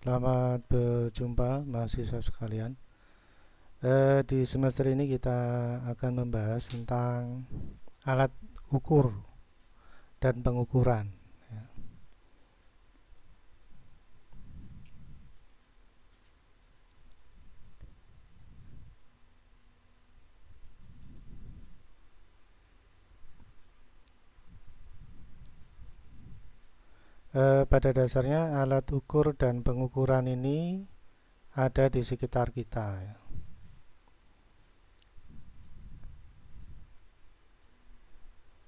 Selamat berjumpa mahasiswa sekalian. Di semester ini kita akan membahas tentang alat ukur dan pengukuran. Ya. Pada dasarnya alat ukur dan pengukuran ini ada di sekitar kita. Ya.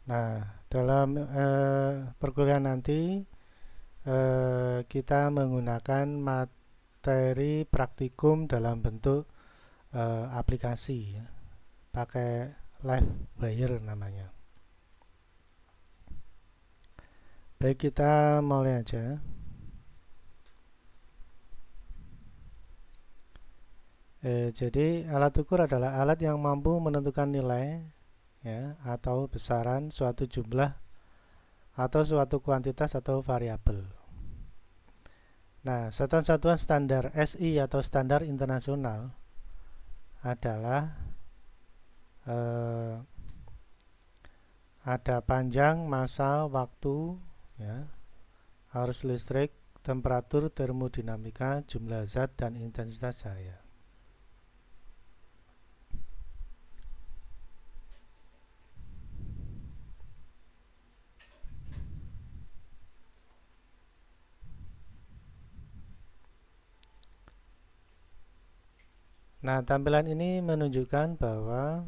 Nah, dalam perkuliahan nanti kita menggunakan materi praktikum dalam bentuk aplikasi, ya. Pakai live wire namanya. Baik, kita mulai aja. Jadi alat ukur adalah alat yang mampu menentukan nilai, ya, atau besaran suatu jumlah atau suatu kuantitas atau variabel. Nah, satuan-satuan standar SI atau standar internasional adalah ada panjang, massa, waktu, ya, arus listrik, temperatur, termodinamika, jumlah zat, dan intensitas cahaya. Nah, tampilan ini menunjukkan bahwa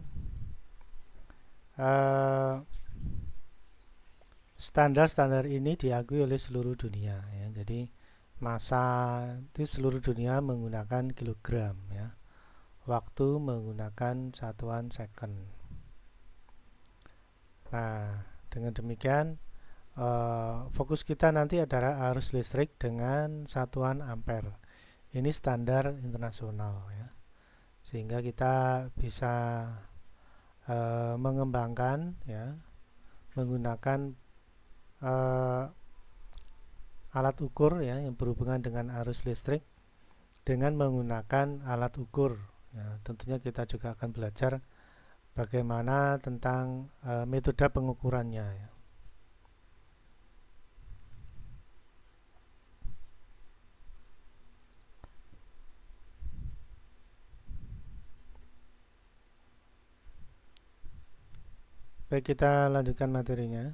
standar-standar ini diakui oleh seluruh dunia, ya. Jadi massa di seluruh dunia menggunakan kilogram, ya. Waktu menggunakan satuan second. Nah, dengan demikian fokus kita nanti adalah arus listrik dengan satuan ampere. Ini standar internasional, ya. Sehingga kita bisa mengembangkan, ya, menggunakan alat ukur, ya, yang berhubungan dengan arus listrik dengan menggunakan alat ukur. Ya, tentunya kita juga akan belajar bagaimana tentang metode pengukurannya, ya. Baik, kita lanjutkan materinya.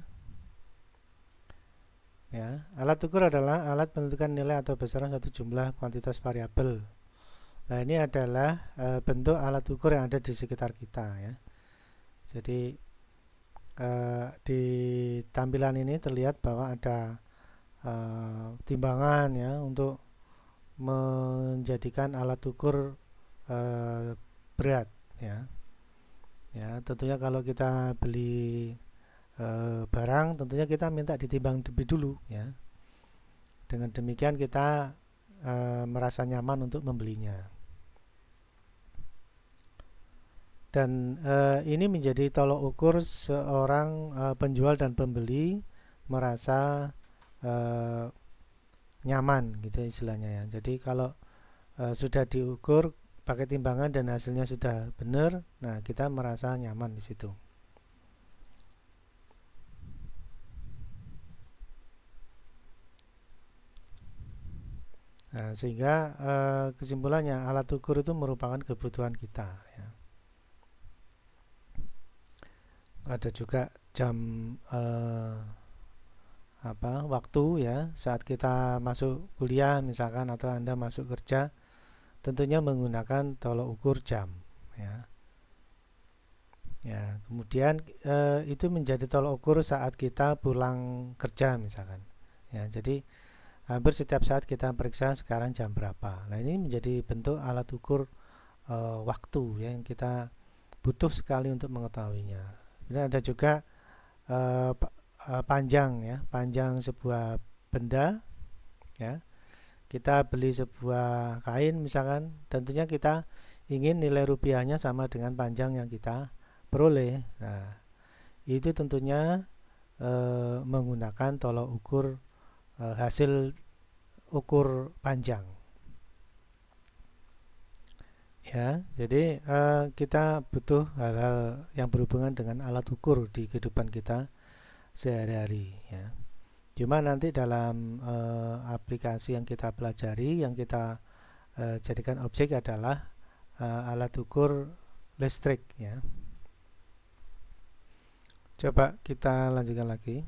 Ya, alat ukur adalah alat menentukan nilai atau besaran suatu jumlah kuantitas variabel. Nah, ini adalah bentuk alat ukur yang ada di sekitar kita, ya. Jadi di tampilan ini terlihat bahwa ada timbangan, ya, untuk menjadikan alat ukur berat, ya. Ya, tentunya kalau kita beli barang, tentunya kita minta ditimbang lebih dulu, ya. Dengan demikian kita merasa nyaman untuk membelinya. Dan ini menjadi tolok ukur seorang penjual dan pembeli merasa nyaman, gitu istilahnya, ya. Jadi kalau sudah diukur pakai timbangan dan hasilnya sudah benar, nah kita merasa nyaman di situ. Nah, sehingga kesimpulannya alat ukur itu merupakan kebutuhan kita, ya. Ada juga jam waktu, ya, saat kita masuk kuliah misalkan atau Anda masuk kerja, tentunya menggunakan tolok ukur jam, ya. Ya, kemudian itu menjadi tolok ukur saat kita pulang kerja misalkan. Ya, jadi hampir setiap saat kita periksa sekarang jam berapa. Nah, ini menjadi bentuk alat ukur waktu, ya, yang kita butuh sekali untuk mengetahuinya. Dan ada juga panjang, ya, panjang sebuah benda, ya. Kita beli sebuah kain misalkan, tentunya kita ingin nilai rupiahnya sama dengan panjang yang kita peroleh. Nah, itu tentunya menggunakan tolok ukur hasil ukur panjang. Ya, jadi kita butuh hal-hal yang berhubungan dengan alat ukur di kehidupan kita sehari-hari ya. Cuma nanti dalam aplikasi yang kita pelajari, yang kita jadikan objek adalah alat ukur listrik ya. Coba kita lanjutkan lagi.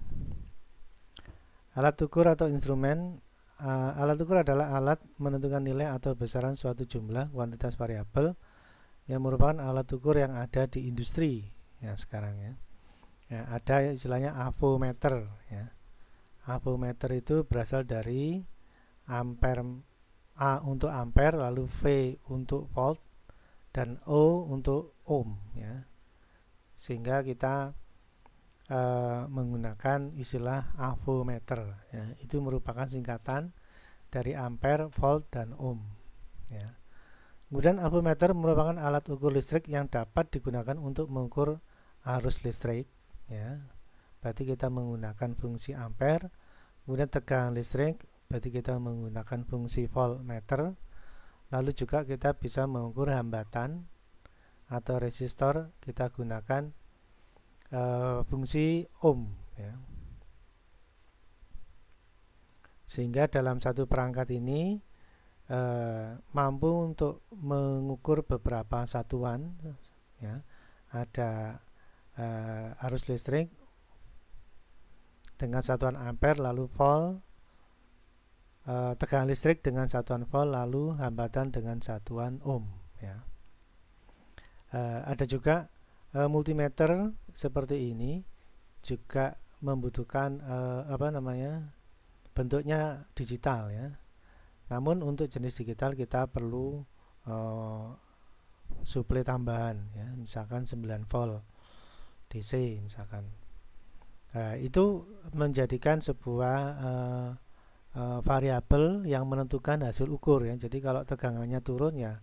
Alat ukur atau instrumen. Alat ukur adalah alat menentukan nilai atau besaran suatu jumlah kuantitas variabel yang merupakan alat ukur yang ada di industri ya sekarang ya. Ya, ada istilahnya avometer ya. Avometer itu berasal dari ampere, A untuk ampere, lalu V untuk volt, dan O untuk ohm ya. Sehingga kita menggunakan istilah avometer ya. Itu merupakan singkatan dari ampere, volt, dan ohm ya. Kemudian avometer merupakan alat ukur listrik yang dapat digunakan untuk mengukur arus listrik ya. Berarti kita menggunakan fungsi ampere. Kemudian tegangan listrik, berarti kita menggunakan fungsi voltmeter. Lalu juga kita bisa mengukur hambatan atau resistor, kita gunakan fungsi ohm ya. Sehingga dalam satu perangkat ini mampu untuk mengukur beberapa satuan ya. Ada arus listrik dengan satuan ampere, lalu volt, tegangan listrik dengan satuan volt, lalu hambatan dengan satuan ohm ya. Ada juga multimeter seperti ini, juga membutuhkan bentuknya digital ya. Namun untuk jenis digital kita perlu suplai tambahan ya, misalkan 9 volt DC misalkan. Itu menjadikan sebuah variabel yang menentukan hasil ukur ya. Jadi kalau tegangannya turun ya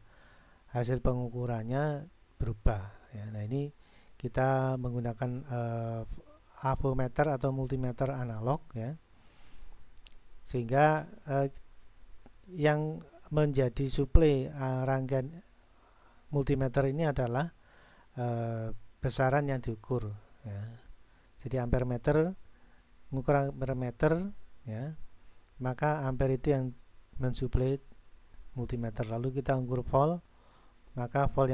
hasil pengukurannya berubah ya. Nah, ini kita menggunakan avometer atau multimeter analog ya. Sehingga yang menjadi suplai rangkaian multimeter ini adalah besaran yang diukur ya. Jadi ampere meter, mengukur ampere meter ya, maka ampere itu yang mensuplai multimeter. Lalu kita ukur volt, maka volt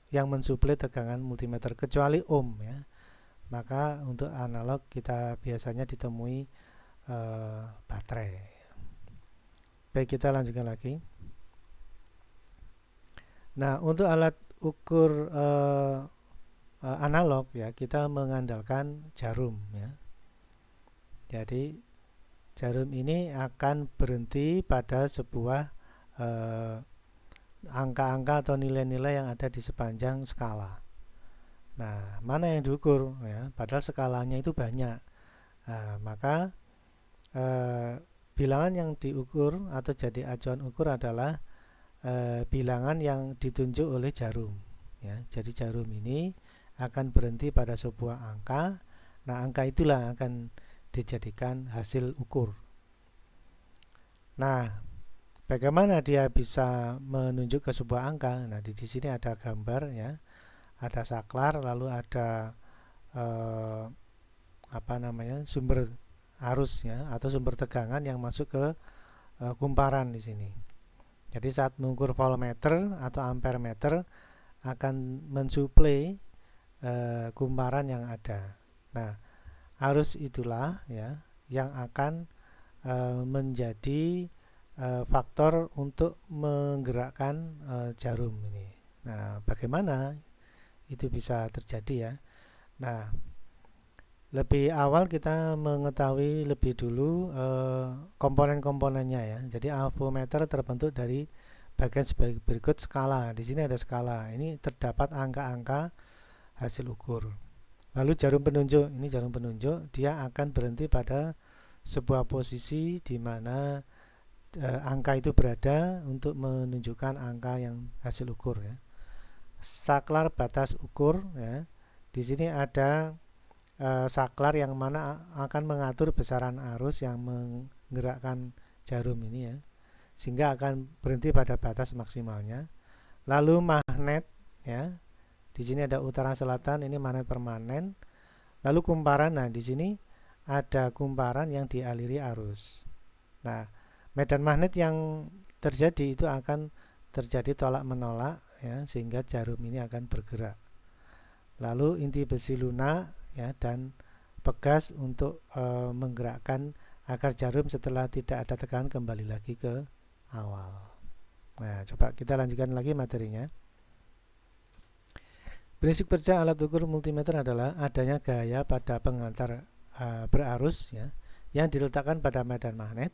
yang mensuplai tegangan multimeter, kecuali ohm ya. Maka untuk analog kita biasanya ditemui baterai. Baik, kita lanjutkan lagi. Nah, untuk alat ukur analog ya, kita mengandalkan jarum ya. Jadi jarum ini akan berhenti pada sebuah angka-angka atau nilai-nilai yang ada di sepanjang skala. Nah, mana yang diukur ya? Padahal skalanya itu banyak. Nah, maka bilangan yang diukur atau jadi acuan ukur adalah bilangan yang ditunjuk oleh jarum ya. Jadi jarum ini akan berhenti pada sebuah angka. Nah, angka itulah akan dijadikan hasil ukur. Nah, bagaimana dia bisa menunjuk ke sebuah angka? Nah, di sini ada gambar ya. Ada saklar, lalu ada sumber arus ya, atau sumber tegangan yang masuk ke kumparan di sini. Jadi saat mengukur voltmeter atau ampere meter akan mensuplai kumparan yang ada. Nah, arus itulah ya yang akan menjadi faktor untuk menggerakkan jarum ini. Nah, bagaimana itu bisa terjadi ya? Nah, lebih awal kita mengetahui lebih dulu komponen-komponennya ya. Jadi avometer terbentuk dari bagian sebagai berikut skala. Di sini ada skala. Ini terdapat angka-angka hasil ukur. Lalu jarum penunjuk. Ini jarum penunjuk. Dia akan berhenti pada sebuah posisi di mana angka itu berada untuk menunjukkan angka yang hasil ukur ya. Saklar batas ukur ya. Di sini ada saklar yang mana akan mengatur besaran arus yang menggerakkan jarum ini ya, sehingga akan berhenti pada batas maksimalnya. Lalu magnet, ya. Di sini ada utara selatan, ini magnet permanen. Lalu kumparan, nah di sini ada kumparan yang dialiri arus. Nah, medan magnet yang terjadi itu akan terjadi tolak menolak, ya, sehingga jarum ini akan bergerak. Lalu inti besi lunak, ya, dan pegas untuk menggerakkan agar jarum setelah tidak ada tekanan kembali lagi ke awal. Nah, coba kita lanjutkan lagi materinya. Prinsip kerja alat ukur multimeter adalah adanya gaya pada pengantar berarus, ya, yang diletakkan pada medan magnet.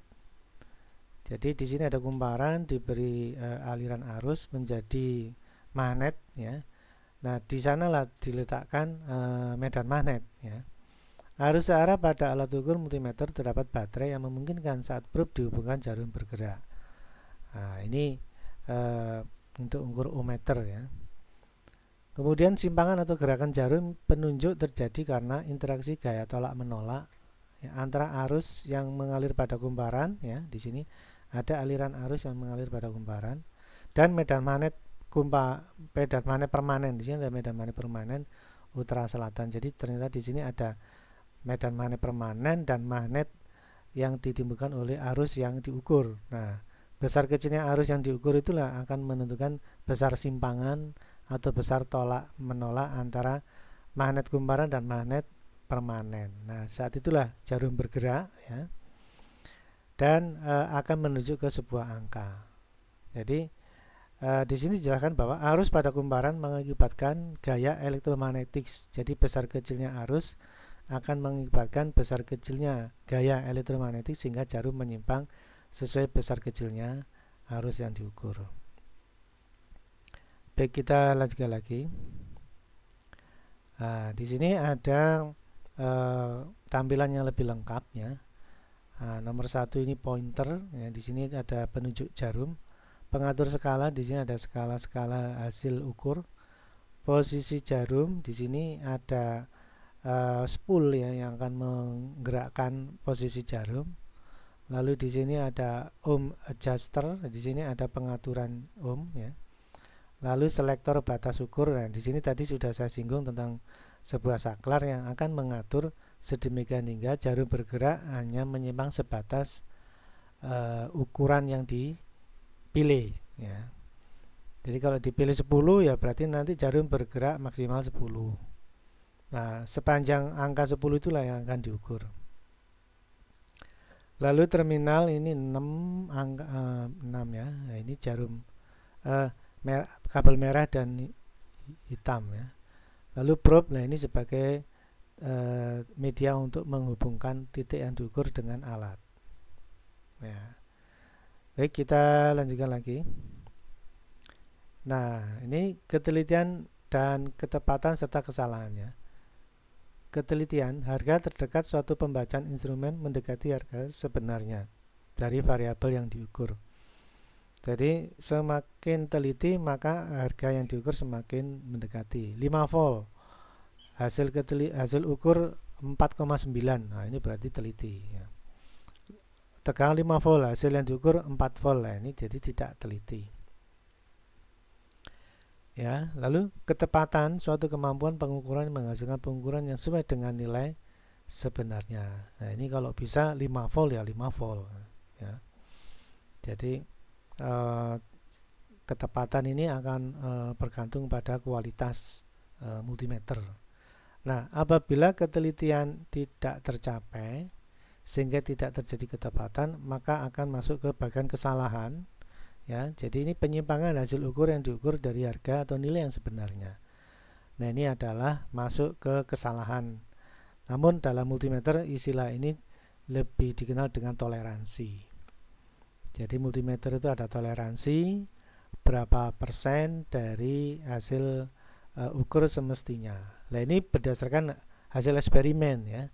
Jadi di sini ada kumparan diberi aliran arus menjadi magnet, ya. Nah, di sanalah diletakkan medan magnet, ya. Arus searah pada alat ukur multimeter terdapat baterai yang memungkinkan saat probe dihubungkan jarum bergerak. Nah, ini untuk ukur ohmmeter, ya. Kemudian simpangan atau gerakan jarum penunjuk terjadi karena interaksi gaya tolak menolak, ya, antara arus yang mengalir pada kumparan, ya, di sini ada aliran arus yang mengalir pada kumparan, dan medan magnet permanen. Di sini ada medan magnet permanen utara selatan. Jadi ternyata di sini ada medan magnet permanen dan magnet yang ditimbulkan oleh arus yang diukur. Nah, besar kecilnya arus yang diukur itulah akan menentukan besar simpangan atau besar tolak menolak antara magnet kumparan dan magnet permanen. Nah, saat itulah jarum bergerak, ya, dan akan menuju ke sebuah angka. Jadi di sini dijelaskan bahwa arus pada kumparan mengakibatkan gaya elektromagnetik. Jadi besar kecilnya arus akan mengakibatkan besar kecilnya gaya elektromagnetik sehingga jarum menyimpang sesuai besar kecilnya arus yang diukur. Baik, kita lanjutkan lagi. Nah, di sini ada tampilan yang lebih lengkap, ya. Nah, nomor 1 ini pointer, ya. Di sini ada penunjuk jarum. Pengatur skala, di sini ada skala-skala hasil ukur. Posisi jarum, di sini ada spool, ya, yang akan menggerakkan posisi jarum. Lalu di sini ada ohm adjuster, di sini ada pengaturan ohm, ya. Lalu selektor batas ukur. Nah, di sini tadi sudah saya singgung tentang sebuah saklar yang akan mengatur sedemikian hingga jarum bergerak hanya menyimpang sebatas ukuran yang dipilih, ya. Jadi kalau dipilih 10, ya berarti nanti jarum bergerak maksimal 10. Nah, sepanjang angka 10 itulah yang akan diukur. Lalu terminal ini 6 ya. Nah, ini jarum kabel merah dan hitam, ya. Lalu probe, nah ini sebagai media untuk menghubungkan titik yang diukur dengan alat. Ya. Baik, kita lanjutkan lagi. Nah, ini ketelitian dan ketepatan serta kesalahannya. Ketelitian, harga terdekat suatu pembacaan instrumen mendekati harga sebenarnya dari variabel yang diukur. Jadi semakin teliti maka harga yang diukur semakin mendekati. 5 volt hasil ukur 4,9. Nah, ini berarti teliti, ya. Tegangan 5 volt hasil yang diukur 4 volt. Nah, ini jadi tidak teliti, ya. Lalu ketepatan suatu kemampuan pengukuran menghasilkan pengukuran yang sesuai dengan nilai sebenarnya. Nah, ini kalau bisa 5 volt ya 5 volt, ya. Jadi ketepatan ini akan bergantung pada kualitas multimeter. Nah, apabila ketelitian tidak tercapai sehingga tidak terjadi ketepatan, maka akan masuk ke bagian kesalahan, ya. Jadi ini penyimpangan hasil ukur yang diukur dari harga atau nilai yang sebenarnya. Nah, ini adalah masuk ke kesalahan. Namun dalam multimeter istilah ini lebih dikenal dengan toleransi. Jadi multimeter itu ada toleransi berapa persen dari hasil ukur semestinya. Nah, ini berdasarkan hasil eksperimen, ya.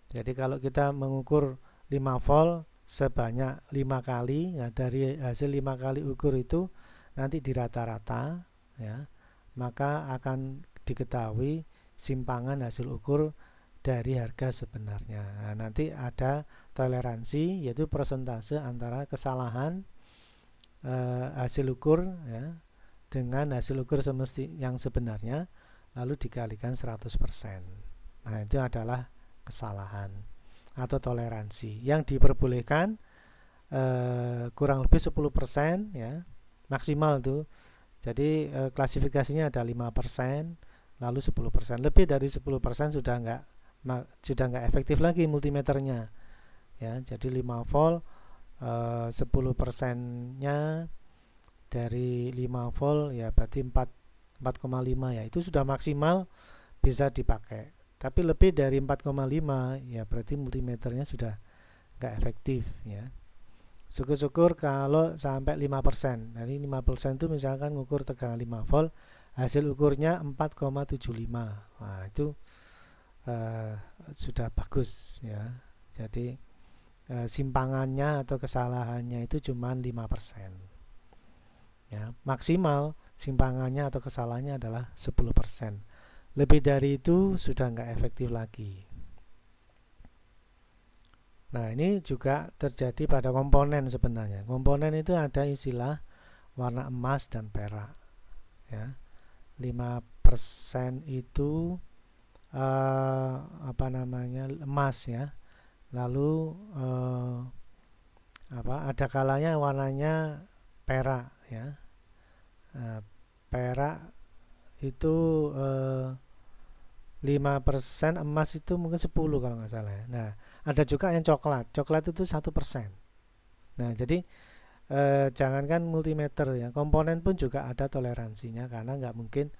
Jadi kalau kita mengukur 5 volt sebanyak 5 kali, nah dari hasil 5 kali ukur itu nanti dirata-rata, ya, maka akan diketahui simpangan hasil ukur dari harga sebenarnya. Nah, nanti ada toleransi, yaitu persentase antara kesalahan hasil ukur, ya, dengan hasil ukur yang sebenarnya lalu dikalikan 100%. Nah, itu adalah kesalahan atau toleransi. Yang diperbolehkan kurang lebih 10% ya, maksimal tuh. Jadi klasifikasinya ada 5%, lalu 10%. Lebih dari 10% sudah nggak efektif lagi multimeternya. Ya, jadi 5 volt 10%-nya dari 5 volt ya berarti 4,5 ya, itu sudah maksimal bisa dipakai. Tapi lebih dari 4,5 ya berarti multimeternya sudah nggak efektif ya. Syukur-syukur kalau sampai 5%. Dari 5% itu misalkan ngukur tegangan 5 volt, hasil ukurnya 4,75. Nah, itu sudah bagus ya. Jadi simpangannya atau kesalahannya itu cuma 5%. Ya, maksimal simpangannya atau kesalahannya adalah 10%. Lebih dari itu sudah nggak efektif lagi. Nah, ini juga terjadi pada komponen sebenarnya. Komponen itu ada istilah warna emas dan perak. Ya. 5% itu emas ya. Lalu ada kalanya warnanya perak ya. Perak itu 5%, emas itu mungkin 10 kalau nggak salah ya. Nah, ada juga yang coklat itu 1%. Nah, jadi jangankan multimeter ya, komponen pun juga ada toleransinya, karena nggak mungkin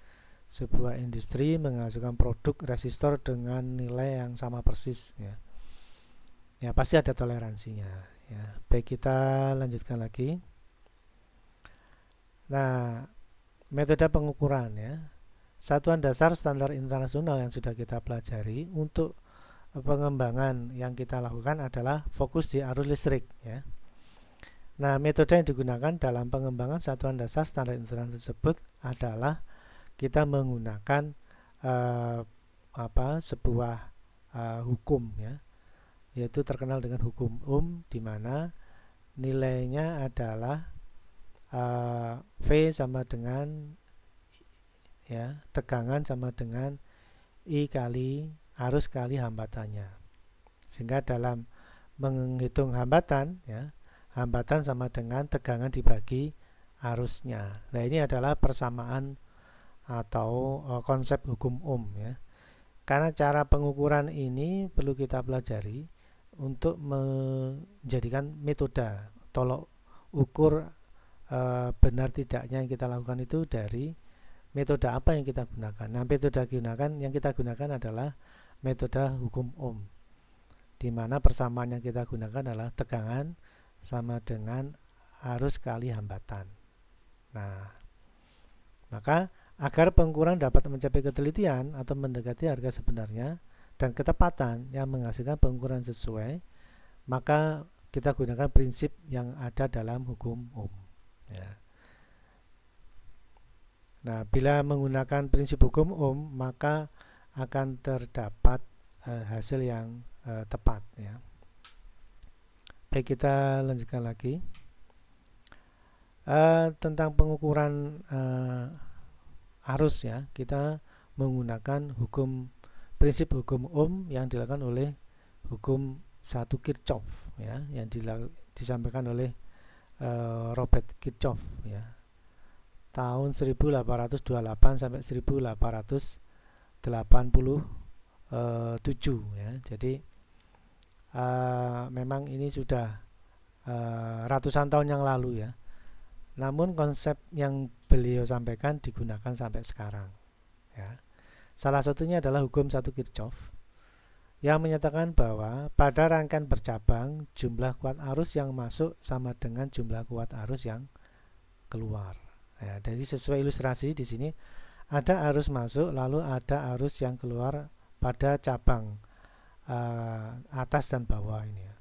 sebuah industri menghasilkan produk resistor dengan nilai yang sama persis ya. Ya, pasti ada toleransinya ya. Baik, kita lanjutkan lagi. Nah, metode pengukuran ya. Satuan dasar standar internasional yang sudah kita pelajari untuk pengembangan yang kita lakukan adalah fokus di arus listrik ya. Nah, metode yang digunakan dalam pengembangan satuan dasar standar internasional tersebut adalah kita menggunakan sebuah hukum ya, yaitu terkenal dengan hukum di mana nilainya adalah V sama dengan ya, tegangan sama dengan I kali arus kali hambatannya. Sehingga dalam menghitung hambatan ya, hambatan sama dengan tegangan dibagi arusnya. Nah, ini adalah persamaan atau konsep hukum Ohm ya. Karena cara pengukuran ini perlu kita pelajari untuk menjadikan metode tolok ukur benar tidaknya yang kita lakukan itu dari metode apa yang kita gunakan. Nah, metode yang kita gunakan adalah metode hukum Ohm, di mana persamaan yang kita gunakan adalah tegangan sama dengan arus kali hambatan. Nah, maka agar pengukuran dapat mencapai ketelitian atau mendekati harga sebenarnya dan ketepatan yang menghasilkan pengukuran sesuai, maka kita gunakan prinsip yang ada dalam hukum Ohm ya. Nah, bila menggunakan prinsip hukum Ohm, maka akan terdapat hasil yang tepat ya. Baik, kita lanjutkan lagi tentang pengukuran arus ya. Kita menggunakan prinsip hukum Ohm yang dilakukan oleh hukum 1 Kirchhoff ya, yang disampaikan oleh Robert Kirchhoff ya, tahun 1828 sampai 1887 ya. Jadi memang ini sudah ratusan tahun yang lalu ya. Namun konsep yang beliau sampaikan digunakan sampai sekarang ya. Salah satunya adalah hukum 1 Kirchhoff yang menyatakan bahwa pada rangkaian bercabang jumlah kuat arus yang masuk sama dengan jumlah kuat arus yang keluar. Ya, jadi sesuai ilustrasi di sini ada arus masuk lalu ada arus yang keluar pada cabang atas dan bawah ini ya.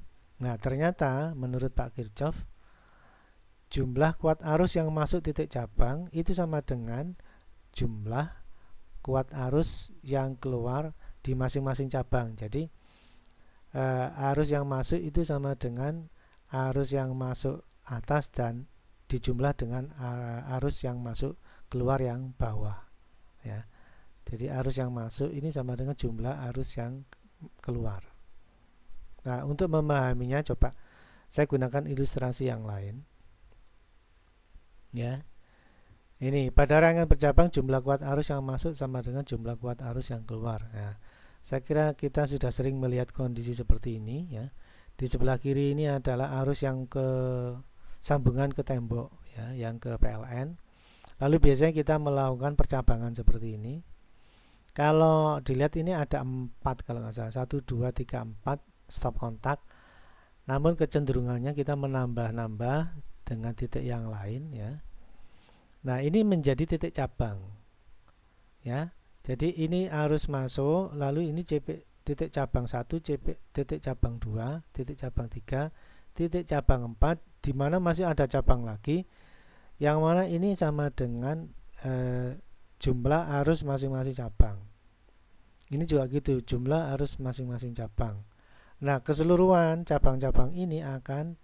Nah, ternyata menurut Pak Kirchhoff jumlah kuat arus yang masuk titik cabang itu sama dengan jumlah kuat arus yang keluar di masing-masing cabang. Jadi arus yang masuk itu sama dengan arus yang masuk atas dan dijumlah dengan arus yang masuk keluar yang bawah, ya. Jadi arus yang masuk ini sama dengan jumlah arus yang keluar. Nah, untuk memahaminya coba saya gunakan ilustrasi yang lain. Ya. Ini pada rangkaian bercabang jumlah kuat arus yang masuk sama dengan jumlah kuat arus yang keluar. Nah, saya kira kita sudah sering melihat kondisi seperti ini, ya. Di sebelah kiri ini adalah arus yang ke sambungan ke tembok, ya, yang ke PLN. Lalu biasanya kita melakukan percabangan seperti ini. Kalau dilihat ini ada 4 kalau nggak salah, 1, 2, 3, 4 stop kontak. Namun kecenderungannya kita menambah-nambah dengan titik yang lain, ya. Nah, ini menjadi titik cabang, ya. Jadi ini arus masuk, lalu ini titik cabang 1, titik cabang 2, titik cabang 3, titik cabang 4, di mana masih ada cabang lagi, yang mana ini sama dengan jumlah arus masing-masing cabang. Ini juga gitu, jumlah arus masing-masing cabang. Nah, keseluruhan cabang-cabang ini akan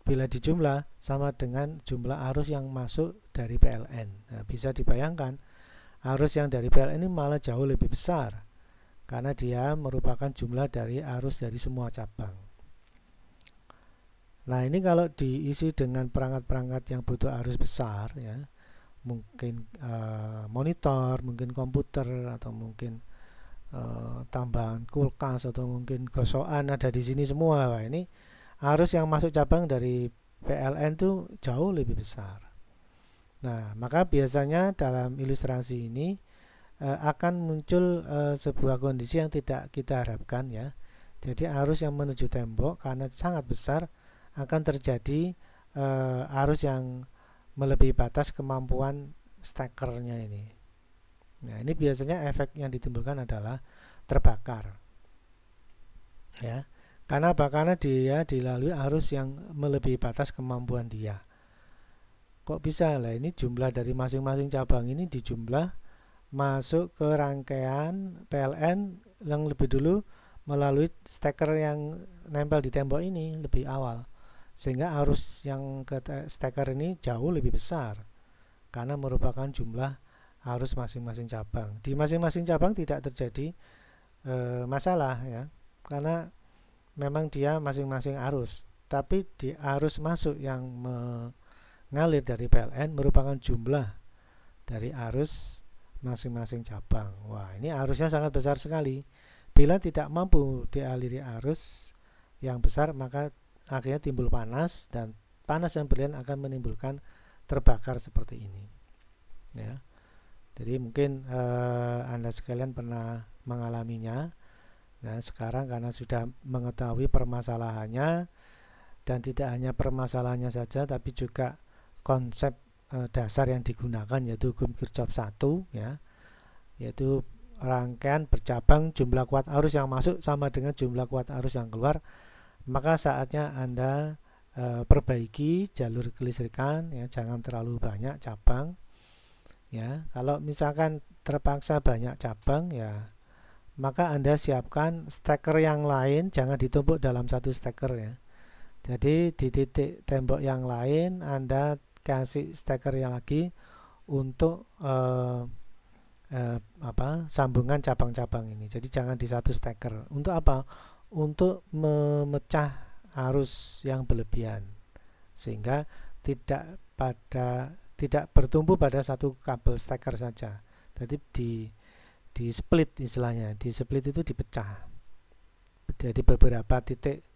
bila dijumlah sama dengan jumlah arus yang masuk dari PLN. Nah, bisa dibayangkan arus yang dari PLN ini malah jauh lebih besar karena dia merupakan jumlah dari arus dari semua cabang. Nah, ini kalau diisi dengan perangkat-perangkat yang butuh arus besar, ya, mungkin monitor, mungkin komputer, atau mungkin tambahan kulkas, atau mungkin gosokan ada di sini semua. Wah, ini arus yang masuk cabang dari PLN itu jauh lebih besar. Nah, maka biasanya dalam ilustrasi ini akan muncul sebuah kondisi yang tidak kita harapkan, ya. Jadi arus yang menuju tembok karena sangat besar akan terjadi arus yang melebihi batas kemampuan stekernya ini. Nah, ini biasanya efek yang ditimbulkan adalah terbakar, ya. Karena apa? Karena dia dilalui arus yang melebihi batas kemampuan dia. Kok bisa lah? Ini jumlah dari masing-masing cabang ini dijumlah masuk ke rangkaian PLN yang lebih dulu melalui steker yang nempel di tembok ini lebih awal. Sehingga arus yang ke steker ini jauh lebih besar karena merupakan jumlah arus masing-masing cabang. Di masing-masing cabang tidak terjadi masalah, ya. Karena memang dia masing-masing arus, tapi di arus masuk yang mengalir dari PLN merupakan jumlah dari arus masing-masing cabang. Wah, ini arusnya sangat besar sekali. Bila tidak mampu dialiri arus yang besar, maka akhirnya timbul panas, dan panas yang berlebihan akan menimbulkan terbakar seperti ini, ya. Jadi mungkin Anda sekalian pernah mengalaminya. Nah, sekarang karena sudah mengetahui permasalahannya, dan tidak hanya permasalahannya saja, tapi juga konsep dasar yang digunakan, yaitu hukum Kirchhoff 1, ya, yaitu rangkaian bercabang jumlah kuat arus yang masuk sama dengan jumlah kuat arus yang keluar, maka saatnya Anda perbaiki jalur kelistrikan, ya, jangan terlalu banyak cabang, ya. Kalau misalkan terpaksa banyak cabang, ya, maka Anda siapkan steker yang lain, jangan ditumpuk dalam satu steker, ya. Jadi di titik tembok yang lain Anda kasih steker yang lagi untuk sambungan cabang-cabang ini. Jadi jangan di satu steker. Untuk apa? Untuk memecah arus yang berlebihan, sehingga tidak bertumpu pada satu kabel steker saja. Jadi di split istilahnya. Di split itu dipecah. Jadi beberapa titik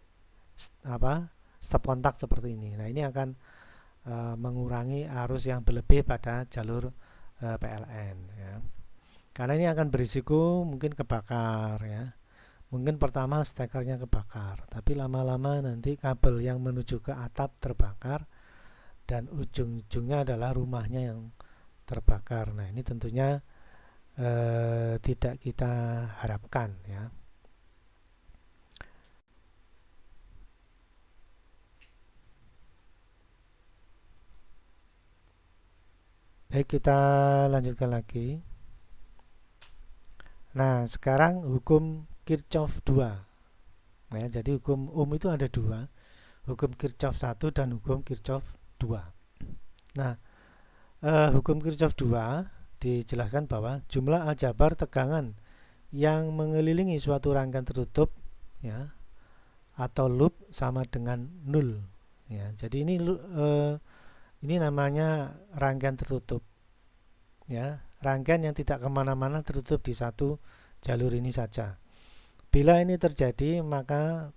stop kontak seperti ini. Nah, ini akan mengurangi arus yang berlebih pada jalur PLN, ya. Karena ini akan berisiko mungkin kebakar, ya. Mungkin pertama stekernya kebakar, tapi lama-lama nanti kabel yang menuju ke atap terbakar, dan ujung-ujungnya adalah rumahnya yang terbakar. Nah, ini tentunya tidak kita harapkan, ya. Baik, kita lanjutkan lagi. Nah, sekarang hukum Kirchhoff 2. Nah, jadi hukum itu ada dua, hukum Kirchhoff 1 dan hukum Kirchhoff 2. Nah, hukum Kirchhoff 2 dijelaskan bahwa jumlah aljabar tegangan yang mengelilingi suatu rangkaian tertutup, ya, atau loop sama dengan nol, ya. Jadi ini namanya rangkaian tertutup, ya, rangkaian yang tidak kemana-mana, tertutup di satu jalur ini saja. Bila ini terjadi, maka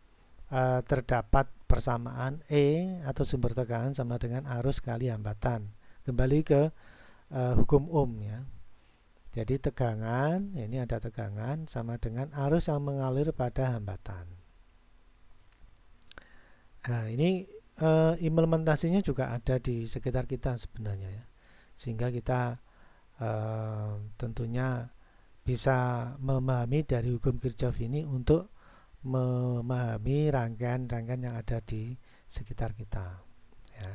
terdapat persamaan E atau sumber tegangan sama dengan arus kali hambatan. Kembali ke hukum Ohm, ya. Jadi tegangan, ini ada tegangan sama dengan arus yang mengalir pada hambatan. Nah, ini implementasinya juga ada di sekitar kita sebenarnya, ya. Sehingga kita tentunya bisa memahami dari hukum Kirchhoff ini untuk memahami rangkaian-rangkaian yang ada di sekitar kita, ya.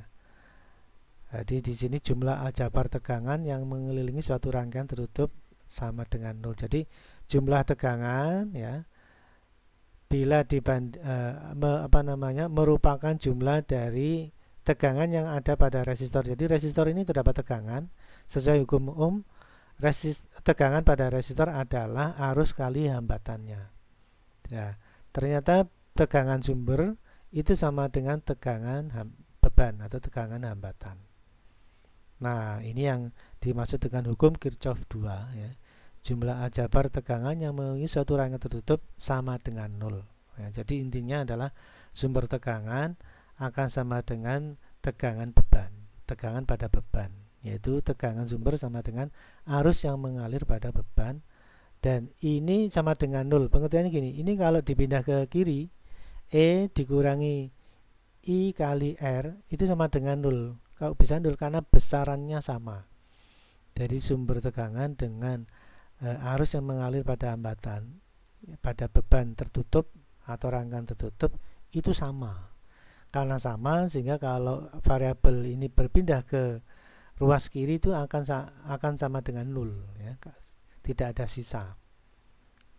Jadi di sini jumlah aljabar tegangan yang mengelilingi suatu rangkaian tertutup sama dengan 0. Jadi jumlah tegangan, ya, bila merupakan jumlah dari tegangan yang ada pada resistor. Jadi resistor ini terdapat tegangan sesuai hukum Ohm. Tegangan pada resistor adalah arus kali hambatannya. Ya, ternyata tegangan sumber itu sama dengan tegangan beban atau tegangan hambatan. Nah, ini yang dimaksud dengan hukum Kirchhoff 2, ya. Jumlah aljabar tegangan yang mengelilingi suatu rangkaian tertutup sama dengan 0. Ya, jadi intinya adalah sumber tegangan akan sama dengan tegangan beban, tegangan pada beban, yaitu tegangan sumber sama dengan arus yang mengalir pada beban, dan ini sama dengan 0. Pengertiannya gini, ini kalau dipindah ke kiri, E dikurangi I kali R itu sama dengan 0. Kalau bisa 0 karena besarannya sama. Jadi sumber tegangan dengan arus yang mengalir pada hambatan, pada beban tertutup atau rangkaian tertutup itu sama. Karena sama, sehingga kalau variabel ini berpindah ke ruas kiri itu akan sama dengan 0, ya. Tidak ada sisa.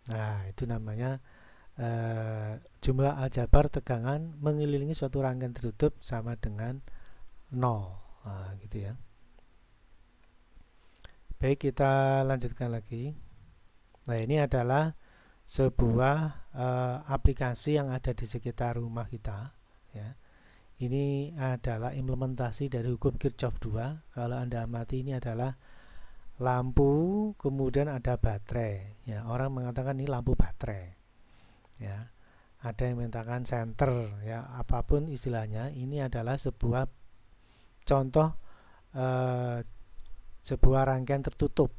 Nah, itu namanya jumlah aljabar tegangan mengelilingi suatu rangkaian tertutup sama dengan 0. Nah, gitu, ya. Baik, kita lanjutkan lagi. Nah, ini adalah sebuah aplikasi yang ada di sekitar rumah kita, ya. Ini adalah implementasi dari hukum Kirchhoff 2. Kalau Anda amati, ini adalah lampu, kemudian ada baterai, ya. Orang mengatakan ini lampu baterai, ya. Ada yang mengatakan senter, ya, apapun istilahnya. Ini adalah sebuah contoh sebuah rangkaian tertutup,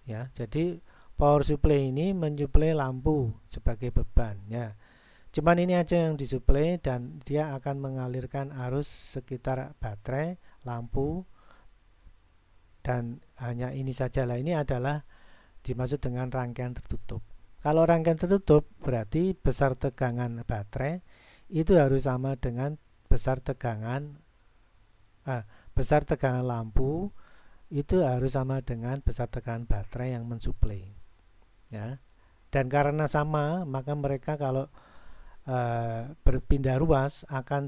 ya. Jadi power supply ini menyuplai lampu sebagai beban, ya. Cuman ini aja yang disuplai, dan dia akan mengalirkan arus sekitar baterai, lampu, dan hanya ini saja lah. Ini adalah dimaksud dengan rangkaian tertutup. Kalau rangkaian tertutup berarti besar tegangan baterai itu harus sama dengan besar tegangan lampu itu harus sama dengan besar tegangan baterai yang mensuplai, ya. Dan karena sama, maka mereka kalau berpindah ruas akan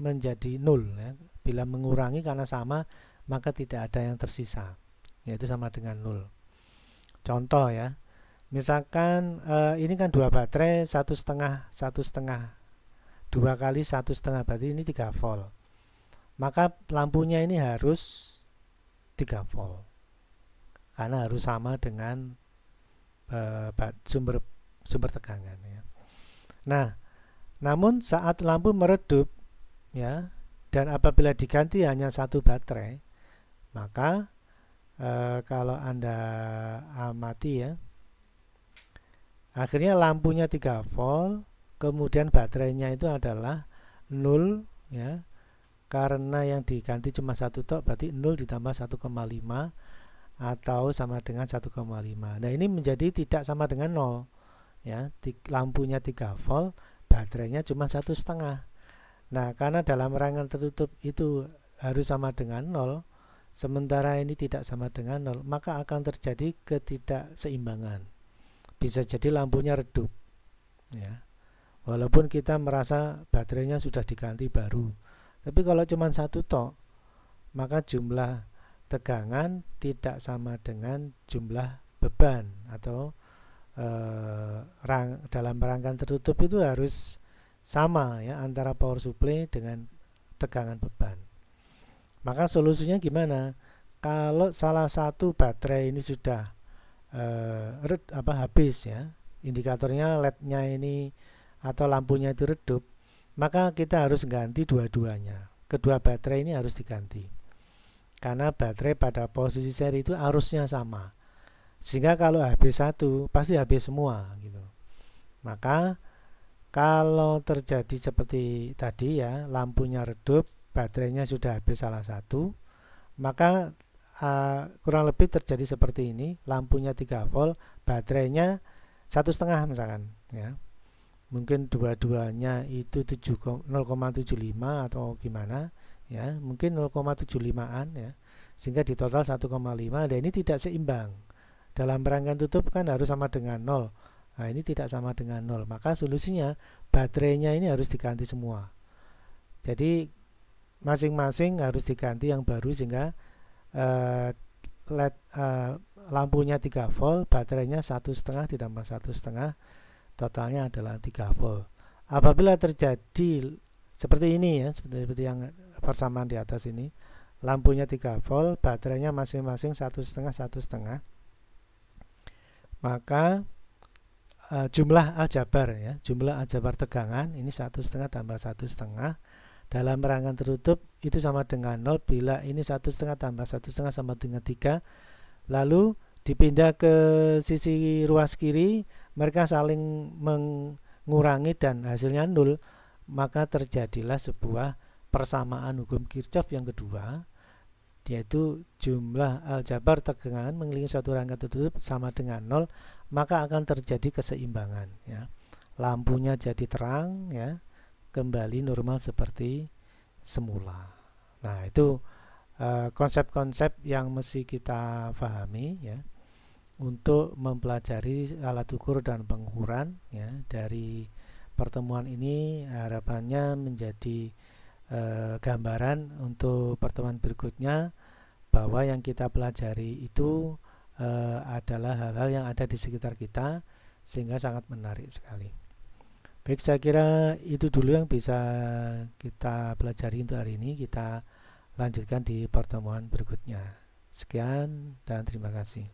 menjadi 0, ya. Bila mengurangi karena sama, maka tidak ada yang tersisa, yaitu sama dengan 0. Contoh, ya, misalkan ini kan dua baterai, 1,5 2 kali 1,5 berarti ini 3 volt. Maka lampunya ini harus 3 volt karena harus sama dengan sumber tegangan, ya. Nah, namun saat lampu meredup, ya, dan apabila diganti hanya satu baterai, maka kalau Anda amati, ya, akhirnya lampunya 3 volt, kemudian baterainya itu adalah 0, ya. Karena yang diganti cuma satu tok, berarti 0 ditambah 1,5 atau sama dengan 1,5. Nah, ini menjadi tidak sama dengan 0, ya. Lampunya 3 volt, baterainya cuma 1,5. Nah, karena dalam rangkaian tertutup itu harus sama dengan 0, sementara ini tidak sama dengan 0, maka akan terjadi ketidakseimbangan. Bisa jadi lampunya redup, ya. Walaupun kita merasa baterainya sudah diganti baru, tapi kalau cuma satu tok, maka jumlah tegangan tidak sama dengan jumlah beban, atau dalam rangkaian tertutup itu harus sama ya antara power supply dengan tegangan beban. Maka solusinya gimana? Kalau salah satu baterai ini sudah habis ya, indikatornya LED-nya ini atau lampunya itu redup, maka kita harus ganti dua-duanya. Kedua baterai ini harus diganti. Karena baterai pada posisi seri itu arusnya sama. Sehingga kalau habis satu, pasti habis semua gitu. Maka kalau terjadi seperti tadi ya, lampunya redup, baterainya sudah habis salah satu, maka kurang lebih terjadi seperti ini. Lampunya 3 volt, baterainya 1,5 misalkan ya. Mungkin dua-duanya itu 0,75 atau gimana ya, mungkin 0,75an ya, sehingga di total 1,5. Dan ini tidak seimbang. Dalam rangkaian tutup kan harus sama dengan 0. Nah, ini tidak sama dengan 0. Maka solusinya baterainya ini harus diganti semua. Jadi masing-masing harus diganti yang baru, sehingga LED lampunya 3 volt, baterainya 1,5 ditambah 1,5, totalnya adalah 3 volt. Apabila terjadi seperti ini ya, seperti yang persamaan di atas ini, lampunya 3 volt, baterainya masing-masing 1,5 1,5, maka jumlah aljabar ya, jumlah aljabar tegangan ini 1,5 tambah 1,5 dalam rangkaian tertutup itu sama dengan 0 bila ini 1,5 tambah 1,5 sama dengan 3. Lalu dipindah ke sisi ruas kiri, mereka saling mengurangi dan hasilnya 0, maka terjadilah sebuah persamaan hukum Kirchhoff yang kedua, yaitu jumlah aljabar tegangan mengelilingi suatu rangkaian tertutup sama dengan 0, maka akan terjadi keseimbangan ya. Lampunya jadi terang ya, kembali normal seperti semula. Nah, itu konsep-konsep yang mesti kita pahami ya untuk mempelajari alat ukur dan pengukuran ya. Dari pertemuan ini harapannya menjadi gambaran untuk pertemuan berikutnya, bahwa yang kita pelajari itu adalah hal-hal yang ada di sekitar kita, sehingga sangat menarik sekali. Baik, saya kira itu dulu yang bisa kita pelajari untuk hari ini. Kita lanjutkan di pertemuan berikutnya. Sekian dan terima kasih.